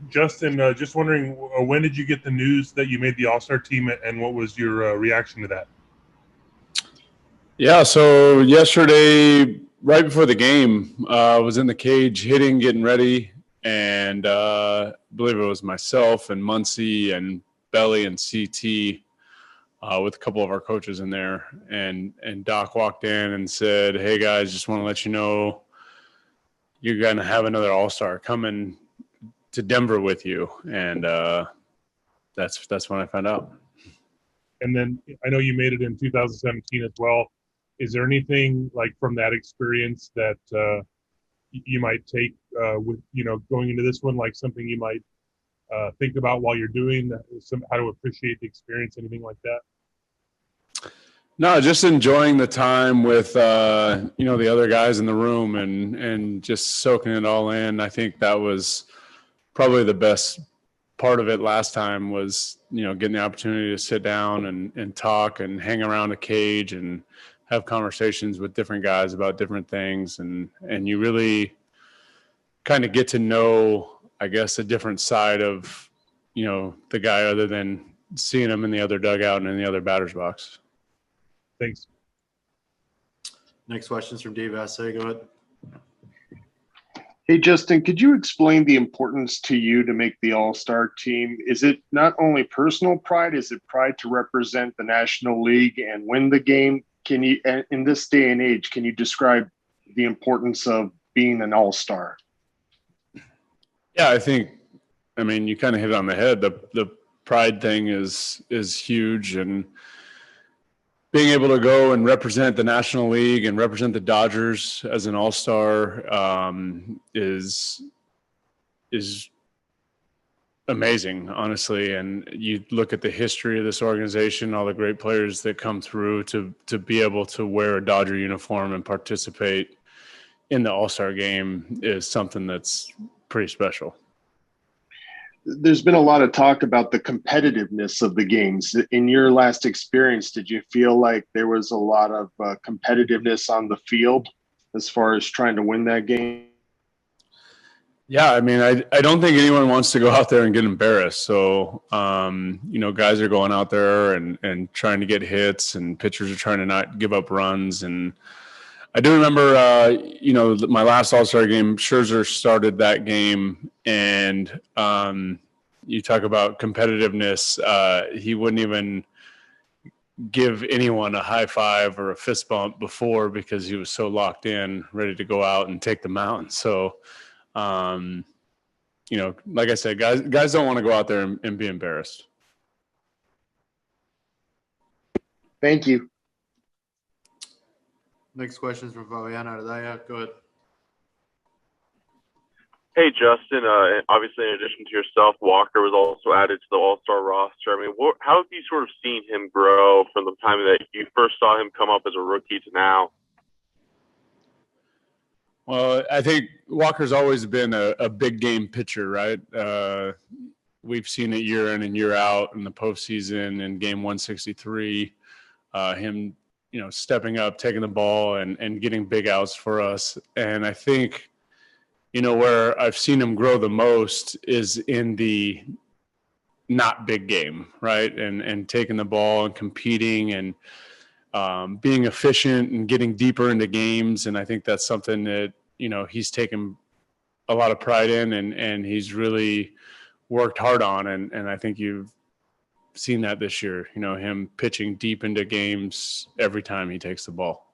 Justin, just wondering, when did you get the news that you made the All-Star team, and what was your reaction to that? Yeah, so yesterday, right before the game, I was in the cage hitting, getting ready, and I believe it was myself and Muncie and Belly and CT with a couple of our coaches in there. And Doc walked in and said, "Hey, guys, just want to let you know you're going to have another All-Star coming to Denver with you." And that's when I found out. And then I know you made it in 2017 as well. Is there anything like from that experience that you might take with going into this one, like something you might think about while you're doing how to appreciate the experience, anything like that? No, just enjoying the time with the other guys in the room and just soaking it all in. I think that was probably the best part of it last time was getting the opportunity to sit down and talk and hang around a cage and have conversations with different guys about different things, and you really kind of get to know, I guess, a different side of the guy other than seeing him in the other dugout and in the other batter's box. Thanks. Next question is from Dave Assay. Go ahead. Hey, Justin, could you explain the importance to you to make the All-Star team? Is it not only personal pride, is it pride to represent the National League and win the game? Can you, in this day and age, can you describe the importance of being an All-Star? Yeah, I mean, you kind of hit it on the head. The pride thing is huge, and being able to go and represent the National League and represent the Dodgers as an All-Star is amazing, honestly. And you look at the history of this organization, all the great players that come through to be able to wear a Dodger uniform and participate in the All-Star game is something that's pretty special. There's been a lot of talk about the competitiveness of the games. In your last experience, did you feel like there was a lot of competitiveness on the field as far as trying to win that game? Yeah, I mean, I don't think anyone wants to go out there and get embarrassed. So, guys are going out there and trying to get hits, and pitchers are trying to not give up runs. And I do remember, my last All-Star game, Scherzer started that game, and you talk about competitiveness. He wouldn't even give anyone a high five or a fist bump before because he was so locked in, ready to go out and take the mound. So, like I said, guys don't want to go out there and be embarrassed. Thank you. Next question is from Fabiana Ardaya. Go ahead. Hey, Justin. Obviously, in addition to yourself, Walker was also added to the All-Star roster. I mean, how have you sort of seen him grow from the time that you first saw him come up as a rookie to now? Well, I think Walker's always been a big game pitcher, right? We've seen it year in and year out in the postseason in game 163, him stepping up, taking the ball and getting big outs for us. And I think, where I've seen him grow the most is in the not big game, right? And taking the ball and competing and being efficient and getting deeper into games. And I think that's something that, he's taken a lot of pride in and he's really worked hard on. And I think you've seen that this year, him pitching deep into games every time he takes the ball.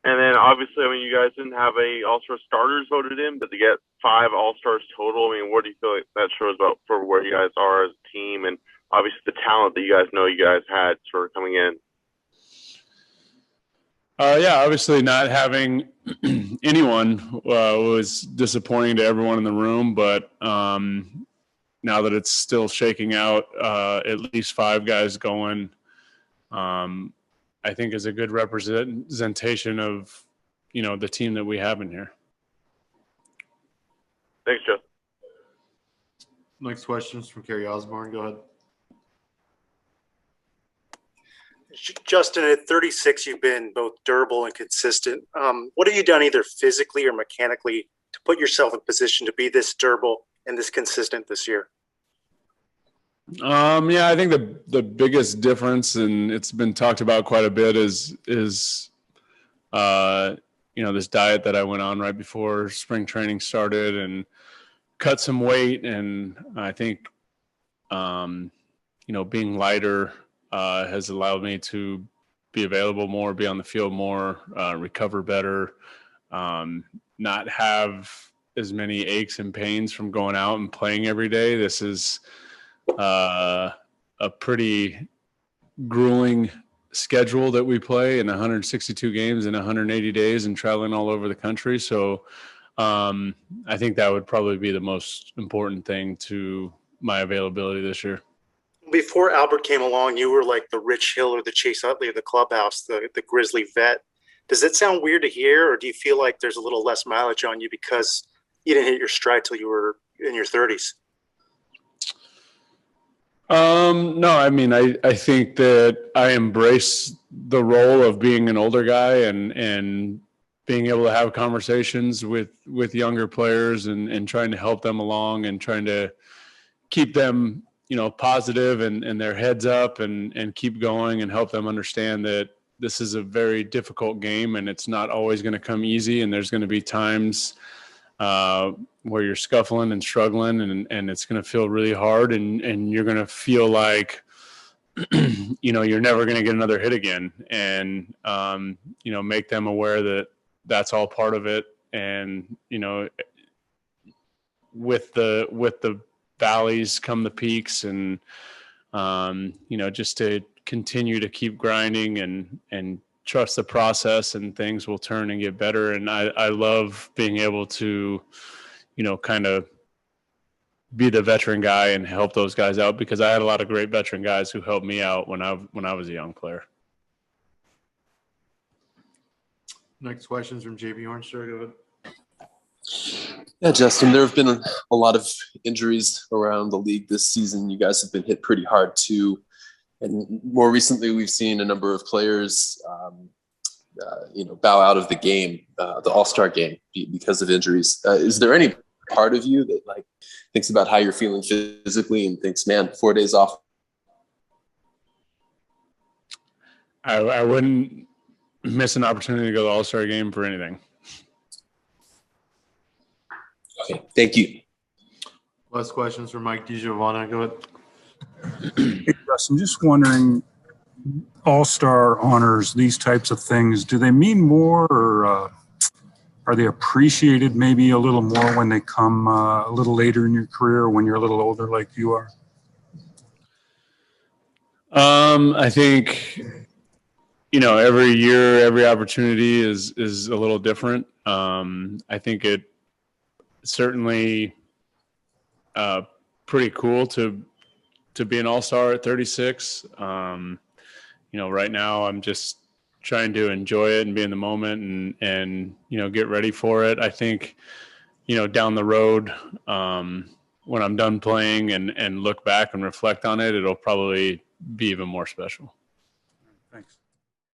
And then obviously, I mean, you guys didn't have any All-Star starters voted in, but to get 5 All-Stars total, I mean, what do you feel like that shows about for where you guys are as a team and obviously the talent that you guys had sort of coming in? Yeah, obviously not having anyone was disappointing to everyone in the room, but now that it's still shaking out, at least 5 guys going, I think is a good representation of, the team that we have in here. Thanks, Joe. Next question is from Kerry Osborne. Go ahead. Justin, at 36, you've been both durable and consistent. What have you done either physically or mechanically to put yourself in position to be this durable and this consistent this year? Yeah, I think the biggest difference, and it's been talked about quite a bit, is this diet that I went on right before spring training started and cut some weight. And I think, being lighter has allowed me to be available more, be on the field more, recover better, not have as many aches and pains from going out and playing every day. This is a pretty grueling schedule that we play in 162 games in 180 days and traveling all over the country. So I think that would probably be the most important thing to my availability this year. Before Albert came along, you were like the Rich Hill or the Chase Utley of the clubhouse, the Grizzly vet. Does it sound weird to hear, or do you feel like there's a little less mileage on you because you didn't hit your stride till you were in your 30s? No, I mean, I think that I embrace the role of being an older guy and being able to have conversations with younger players and trying to help them along and trying to keep them, positive and their heads up and keep going and help them understand that this is a very difficult game and it's not always going to come easy. And there's going to be times where you're scuffling and struggling and it's going to feel really hard and you're going to feel like, you're never going to get another hit again. And, make them aware that that's all part of it. And, with the valleys come the peaks and, just to continue to keep grinding and trust the process and things will turn and get better. And I love being able to, kind of be the veteran guy and help those guys out because I had a lot of great veteran guys who helped me out when I was a young player. Next question is from JB Ornstein. Go ahead. Yeah, Justin, there have been a lot of injuries around the league this season. You guys have been hit pretty hard too. And more recently, we've seen a number of players, bow out of the game, the All-Star game, because of injuries. Is there any part of you that thinks about how you're feeling physically and thinks, man, 4 days off? I wouldn't miss an opportunity to go to the All-Star game for anything. Okay, thank you. Last questions from Mike DiGiovanna. Go ahead. Hey, Justin, just wondering, All-Star honors, these types of things, do they mean more or are they appreciated maybe a little more when they come a little later in your career or when you're a little older like you are? I think, every year, every opportunity is a little different. I think it certainly pretty cool to be an All-Star at 36. Right now I'm just trying to enjoy it and be in the moment and get ready for it. I think, down the road, when I'm done playing and look back and reflect on it, it'll probably be even more special.